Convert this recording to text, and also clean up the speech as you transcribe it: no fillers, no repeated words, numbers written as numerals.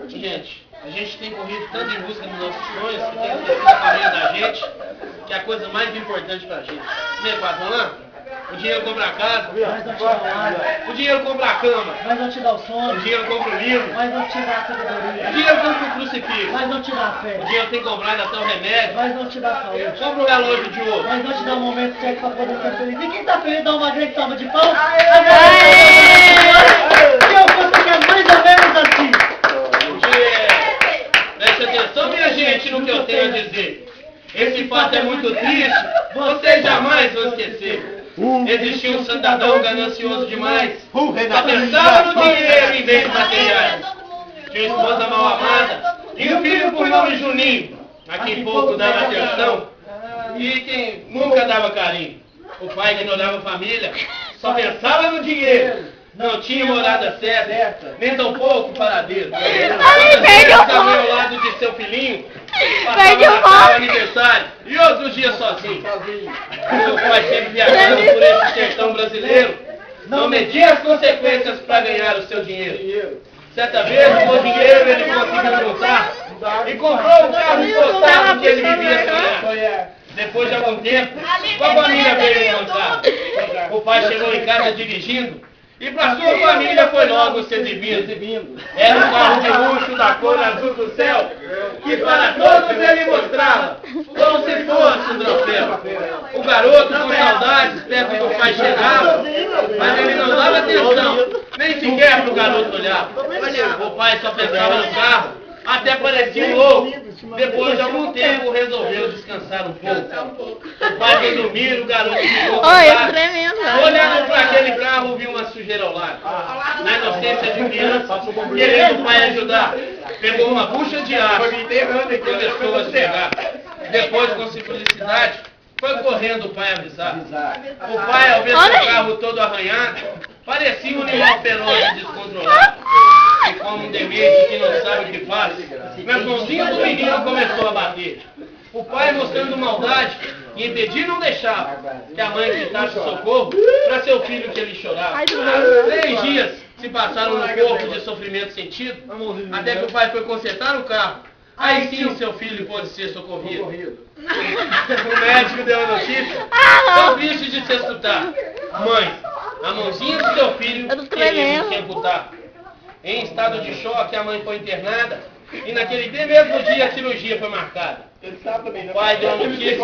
Gente, a gente tem corrido tanto em busca dos nossos sonhos, que tem esquecido a família da gente, que é a coisa mais importante pra gente. Né, Guatemala? O dinheiro compra a casa, o dinheiro compra a cama, mas não te dá o sono, o dinheiro compra o livro, mas não te dá a sabedoria, o dinheiro compra o crucifixo, mas não te dá a fé, o dinheiro tem comprado até o remédio, mas não te dá a saúde, compra o relógio de ouro, mas não te dá o momento certo para poder ser feliz. E quem tá feliz dá uma grande salva de palmas. Que eu vou ficar mais ou menos assim. Preste atenção, minha gente, no que eu tenho a dizer. Esse fato é muito triste, vocês jamais vão esquecer. Existia um cidadão ganancioso demais, só pensava no dinheiro em vez de materiais. Tinha esposa mal amada e um filho por nome Juninho, a quem pouco dava atenção e quem nunca dava carinho. O pai ignorava a família, só pensava no dinheiro. Não tinha morada certa, nem tão pouco paradeiro. Quantas vezes estava ao lado de seu filhinho, passava aniversário e outros dias sozinho. Seu pai sempre viajando por esse sertão brasileiro, não media as consequências para ganhar o seu dinheiro. Certa vez, com o dinheiro ele conseguiu juntar e comprou o carro importado que ele vivia sonhar. Depois de algum tempo, a família veio encontrar. O pai chegou em casa dirigindo e para sua família foi logo ser divino. Era um carro de luxo da cor azul do céu, que para todos ele mostrava, como se fosse um troféu. O garoto com saudades perto do pai chegava, mas ele não dava atenção, nem sequer para o garoto olhar. O pai só pensava no carro, até parecia um louco. Depois de algum tempo resolveu descansar um pouco. O pai foi dormir, o garoto ficou olhando para aquele carro, viu uma sujeira ao lado. Na inocência de criança, querendo o pai ajudar, pegou uma bucha de aço e começou a esfregar. Depois, com simplicidade, foi correndo o pai avisar. O pai, ao ver seu carro todo arranhado, parecia um animal feroz e descontrolado. E como um demente que não sabe o que faz, nas mãozinhas do menino começou a bater. O pai, mostrando maldade, e impedir não deixava que a mãe gritasse socorro para seu filho que ele chorava. 3 dias se passaram no corpo de sofrimento sentido, até que o pai foi consertar o carro. Aí sim seu filho pôde ser socorrido. O médico deu a notícia, tão triste de se escutar. Mãe, a mãozinha do seu filho queria se amputar. Em estado de choque, a mãe foi internada e naquele mesmo dia a cirurgia foi marcada. O pai deu a notícia.